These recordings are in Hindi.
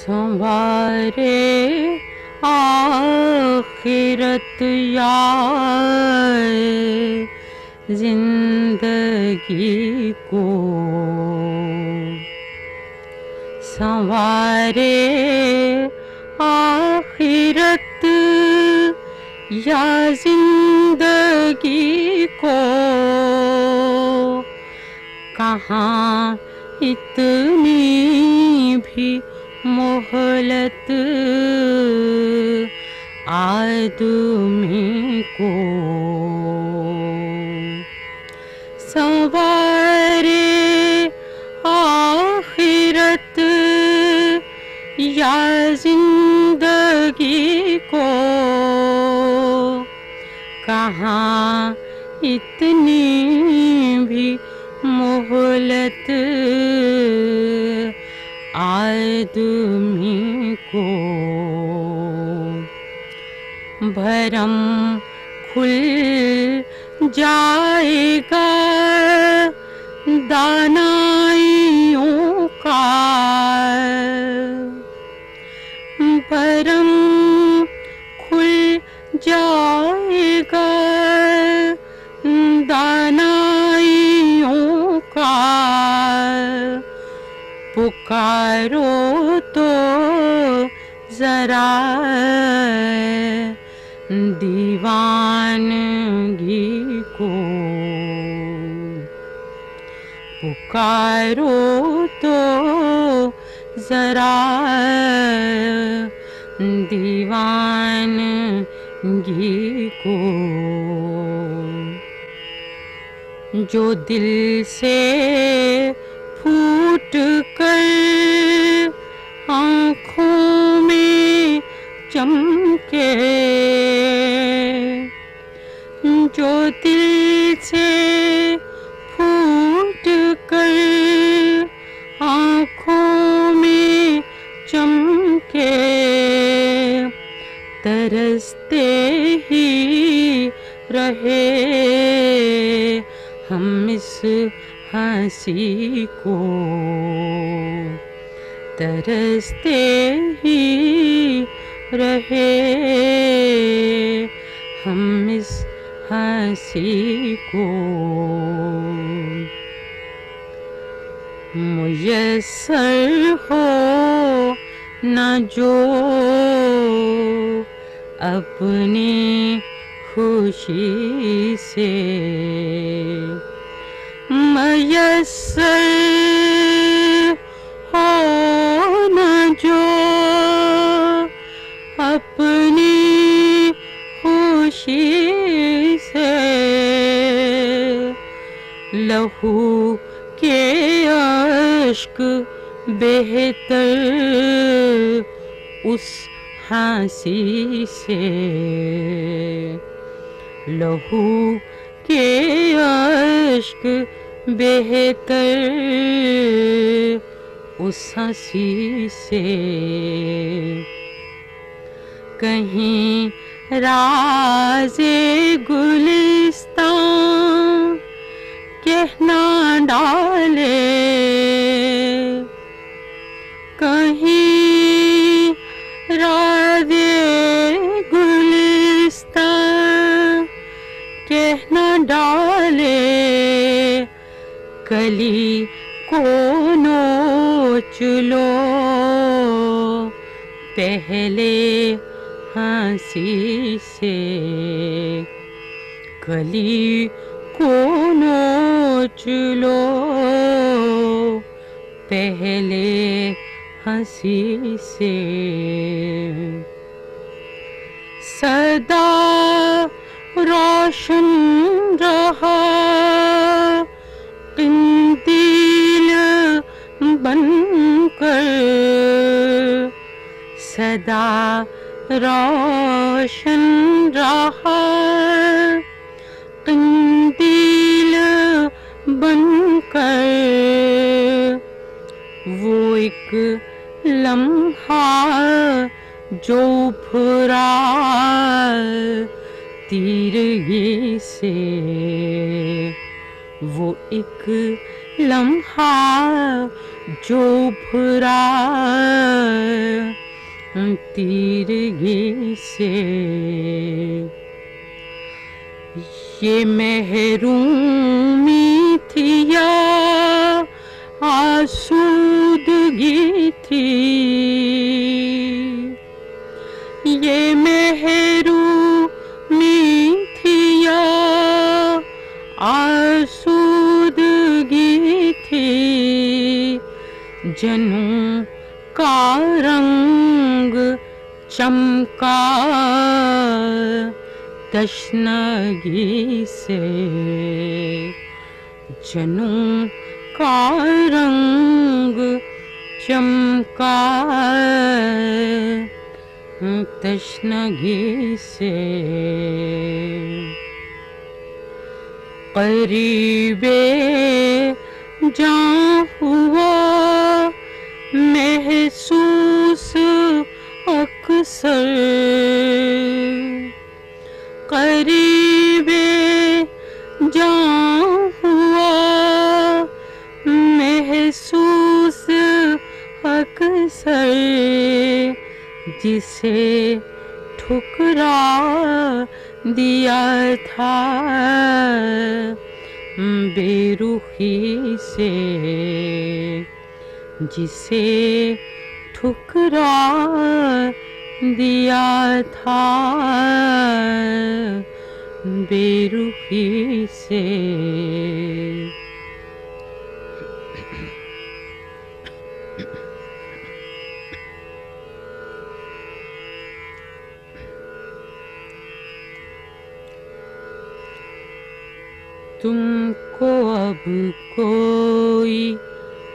संवारे आखिरत यार जिंदगी को, संवारे आखिरत या जिंदगी को। कहाँ इतनी भी मोहलत आदमी को। संवारे आखिरत या जिंदगी को। कहाँ इतनी भी मोहलत आदमी को। भरम खुल जाएगा दानाइयों का। भरम खुल जाएगा दानाइयों का। पुकारो तो जरा दीवानगी को। पुकारो तो जरा दीवानगी को। जो दिल से फूट कर आँखों में चमके। जो दिल से फूट कर आँखों में चमके। तरसते ही रहे हम इस हंसी को। तरसते ही रहे हम इस हंसी को। मुयस्सर हो न जो अपनी खुशी से। मुयस्सर हो न जो अपनी खुशी से। लहू के अश्क बेहतर उस हंसी से। लहू के अश्क बेहतर उस हंसी से। कहीं राज़े गुलिस्तां कहना डाले। कहीं राज़े गुलिस्तां कहना डाले। कली को नोच लो पहले हंसी से। कली को नोच लो पहले हंसी से। सदा रोशन रहा कंदील बनकर। सदा रोशन रहा कंदील बनकर। वो एक लम्हा जो फुरा तीरगी से। वो एक लम्हा जो भरा तीरगी से, ये महरूमी थी या आसूदगी थी, ये महरूमी थी या आसूदगी थी, जनों का रंग चमका तशनगी से, जनों का रंग चमका तशनगी से। करीबे जां हुआ महसूस अक्सर, करीबे जां हुआ महसूस अक्सर, जिसे ठुकरा दिया था बेरुखी से, जिसे ठुकरा दिया था बेरुखी से। तुमको अब कोई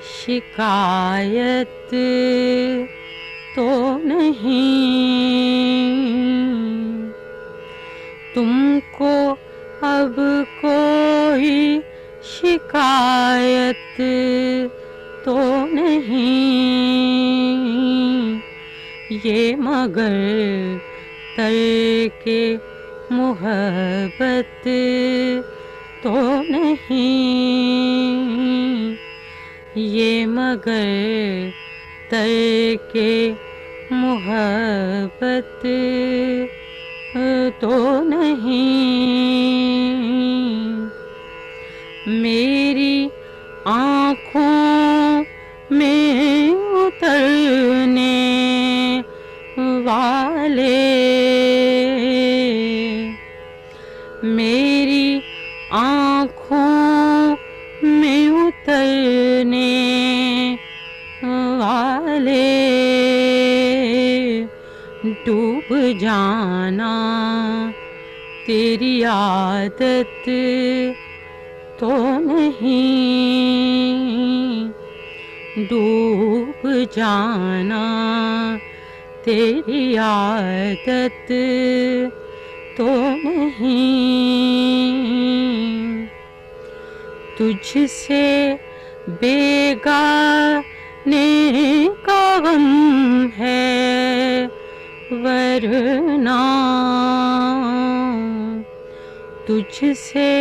शिकायत तो नहीं, तुमको अब कोई शिकायत तो नहीं, ये मगर तरके मोहब्बत तो नहीं, ये मगर तरके मोहब्बत तो नहीं। मेरी आँखों में उतरने वाले, मेरी आँखों में उतरने वाले, डूब जाना तेरी आदत तो नहीं, डूब जाना तेरी आदत तो नहीं। तुझसे बेगाने का गम है वरना, तुझसे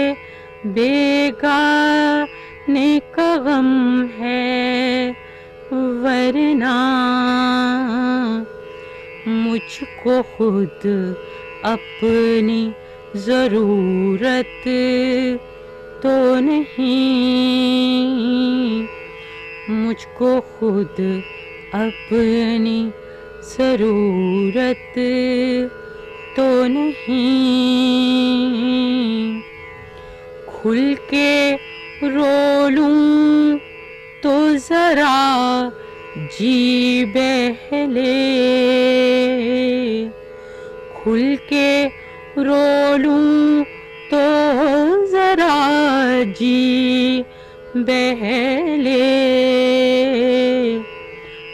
बेगाने का गम है वरना, मुझको खुद अपनी ज़रूरत तो नहीं, मुझको खुद अपनी ज़रूरत तो नहीं। खुल के रो लूं तो ज़रा जी बहले, खुल के रो लूं तो ज़रा जी बहले,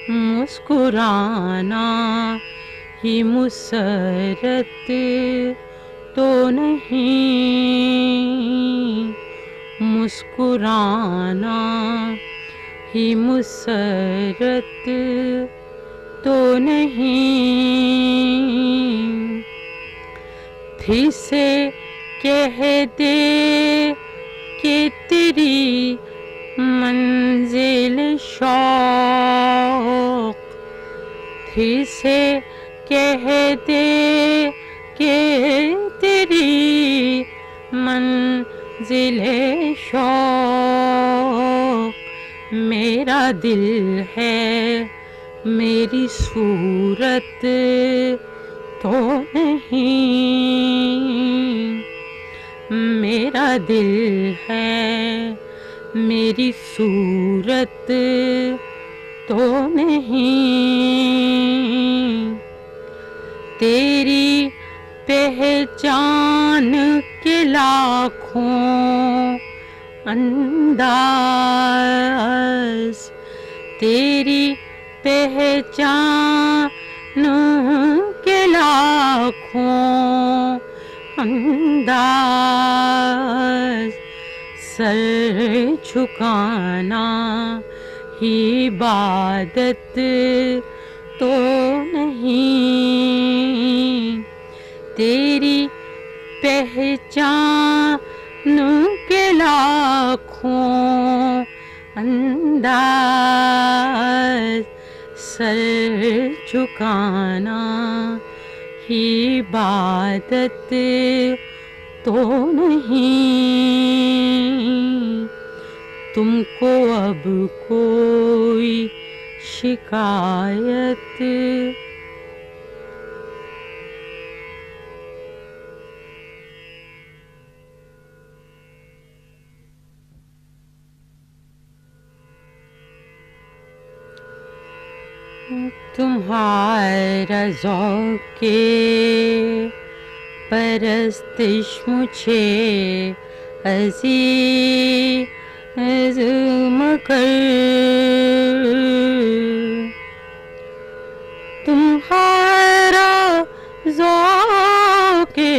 मुस्कुराना ही मुसरत तो नहीं, मुस्कुराना ही मुसरत तो नहीं। फिर से कह दे कि तेरी मंजिल शौक थी से कह दे के तेरी मंजिल शौक मेरा दिल है मेरी सूरत तो नहीं, मेरा दिल है मेरी सूरत तो नहीं। तेरी पहचान के लाखों अंदाज, तेरी पहचान के लाखों अंदाज, सर झुकाना ही इबादत तो नहीं। तेरी पहचान के लाखों अंदाज, सर झुकाना ही इबादत तो नहीं। तुमको अब कोई शिकायत तुम्हारा ज़ौक़े परस्तिश मुझे अज़ीज़ मगर, तुम्हारा ज़ौक़े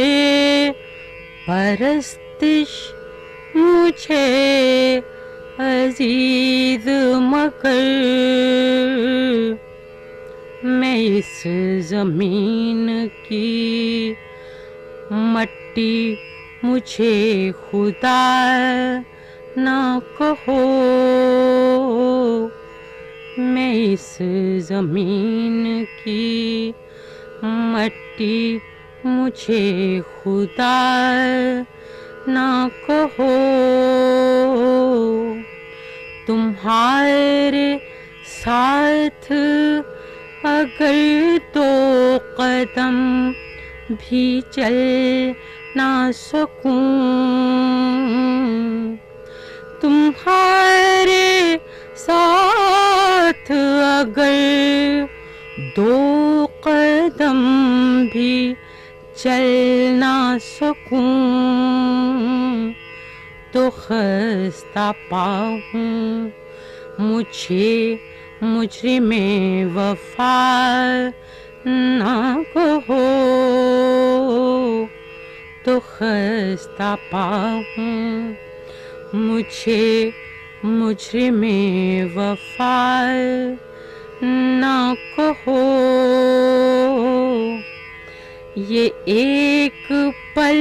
परस्तिश मुझे अज़ीज़ मगर, मैं इस ज़मीन की मट्टी मुझे खुदा ना कहो, मैं इस ज़मीन की मट्टी मुझे खुदा ना कहो। तुम्हारे साथ अगर दो कदम भी चल ना सकूं, तुम्हारे साथ अगर दो कदम भी चल ना सकूं, तो खस्ता पाऊं मुझे मुजरिमे वफा ना कहो, तो खस्ता पाऊं मुझे मुजरिमे वफा ना कहो। ये एक पल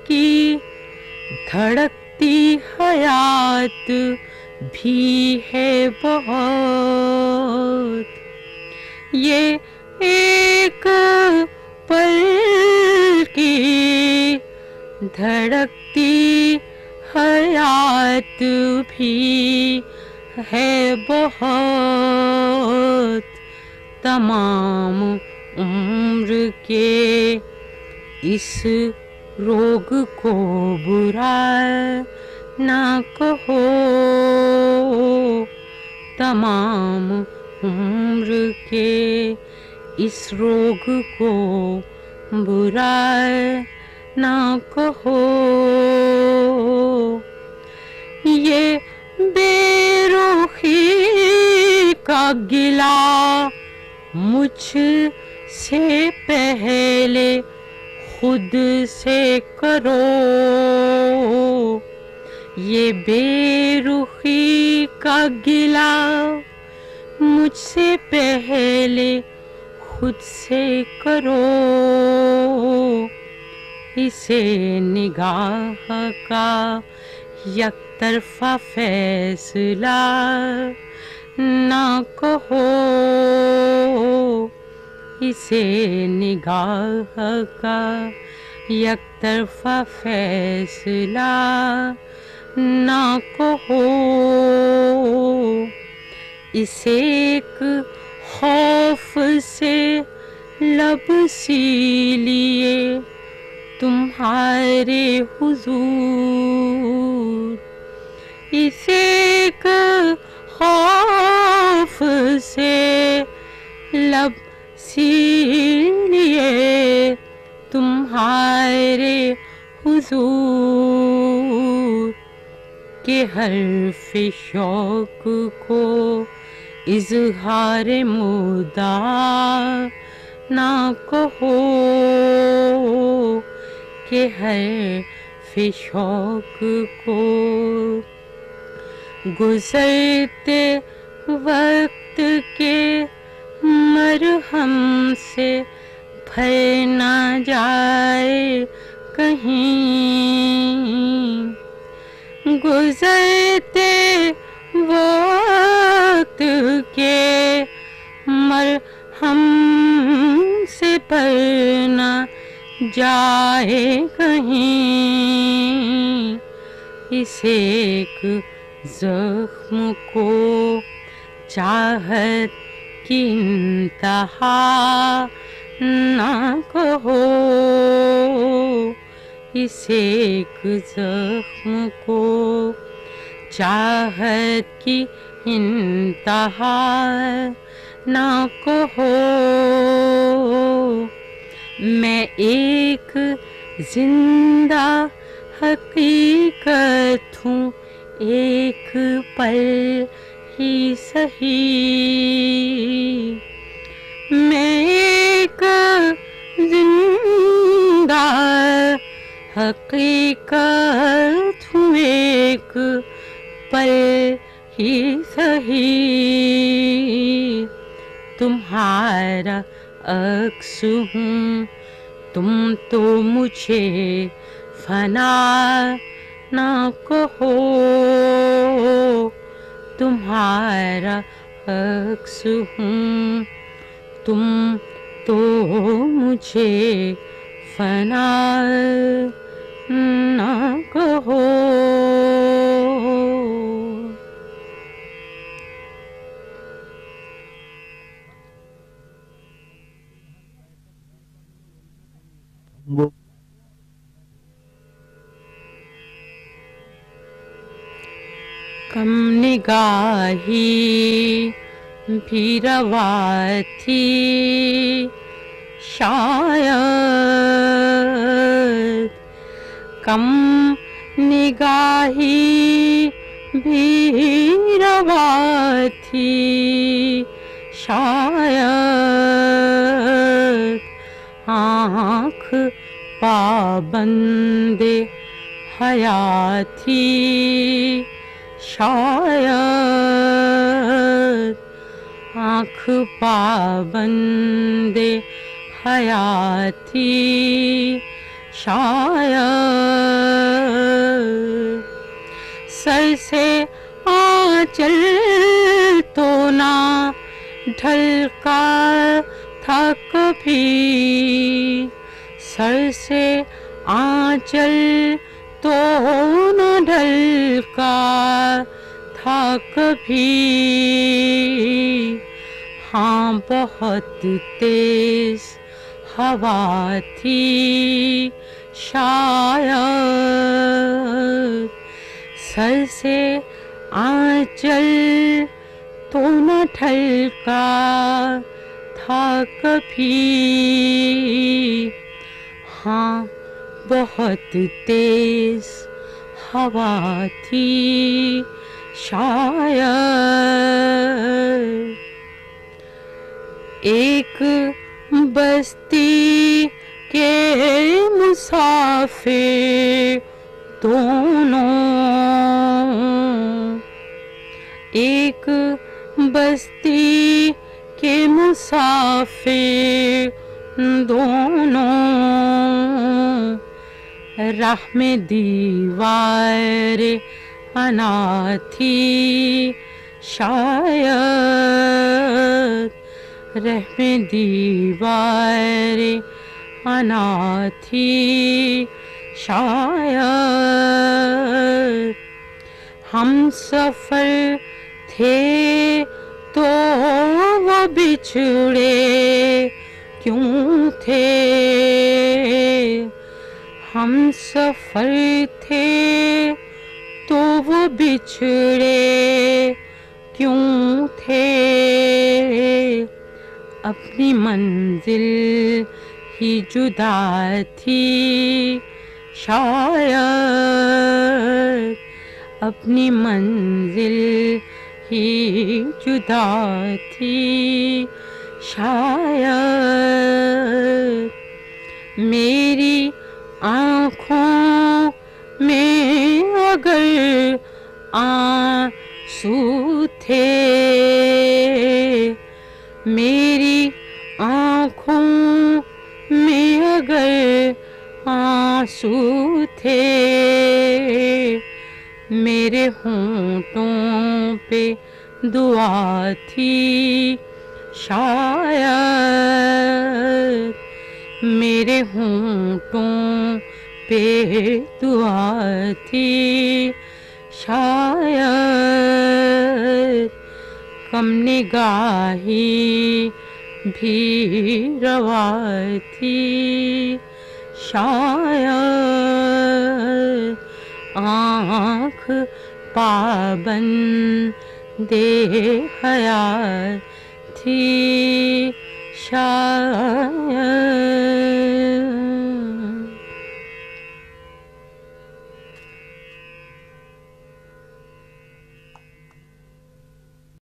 की धड़कती हयात भी है बहुत, ये एक पल की धड़कती हयात भी है बहुत। तमाम उम्र के इस रोग को बुरा ना कहो, तमाम उम्र के इस रोग को बुरा ना कहो। ये बेरुखी का गिला मुझ से पहले खुद से करो, ये बेरुखी का गिला मुझसे पहले खुद से करो। इसे निगाह का यक तरफा फैसला ना कहो, इसे निगाह का एक तरफा फैसला ना कहो, इसे एक खौफ से लब सी लिए तुम्हारे हुजूर, इसे एक खौफ से लब सी लिए तुम्हारे हुजूर, के हर्फ शौक को इज़हार मुद्दा ना कहो, के हर्फ शौक को गुज़रते वक्त के मरहम से भर ना जाए कहीं, गुज़रते वक्त के मरहम से भर ना जाए कहीं, इसे एक ज़ख्म को चाहत की इंतहा ना कहो, इसे एक ज़ख्म को चाहत की इंतहा ना कहो, मैं एक जिंदा हकीकत हूँ, एक पल ही सही, मैं एक जिंदा हकीकत हूँ, एक पल ही सही, तुम्हारा अक्स हूँ, तुम तो मुझे फना ना कहो, तुम्हारा अक्स हूँ, तुम तो मुझे फना ना कहो। कम निगाही भी रवा थी शायद, कम निगाही भी रवा थी शायद, आँख पाबंदे हया थी शायद, आँख पाबंदे हया थी शायद, सर से आंचल तो ना ढलका था कभी, सर से आंचल तो न ढलका था कभी, हाँ बहुत तेज हवा थी शायद, सर से आंचल तो न ढलका था कभी, हाँ बहुत तेज हवा थी शायद, एक बस्ती के मुसाफिर दोनों, एक बस्ती के मुसाफिर दोनों, राह में दीवार अनाथी शायद, रहमे दीवारे अनाथी शायद। हम सफर थे तो वो बिछड़े क्यों थे, हम सफर थे तो वो बिछड़े क्यों थे। अपनी मंजिल ही जुदा थी शायद, अपनी मंजिल ही जुदा थी शायद। मेरी आँखों में अगर आंसू थे, मेरी आँखों में अगर आंसू थे, मेरे होंठों पे दुआ थी शायद, मेरे होंठों पे दुआ थी शायद। कम निगाही भी रवा थी शायद, आँख पाबंदे हया थी शायद।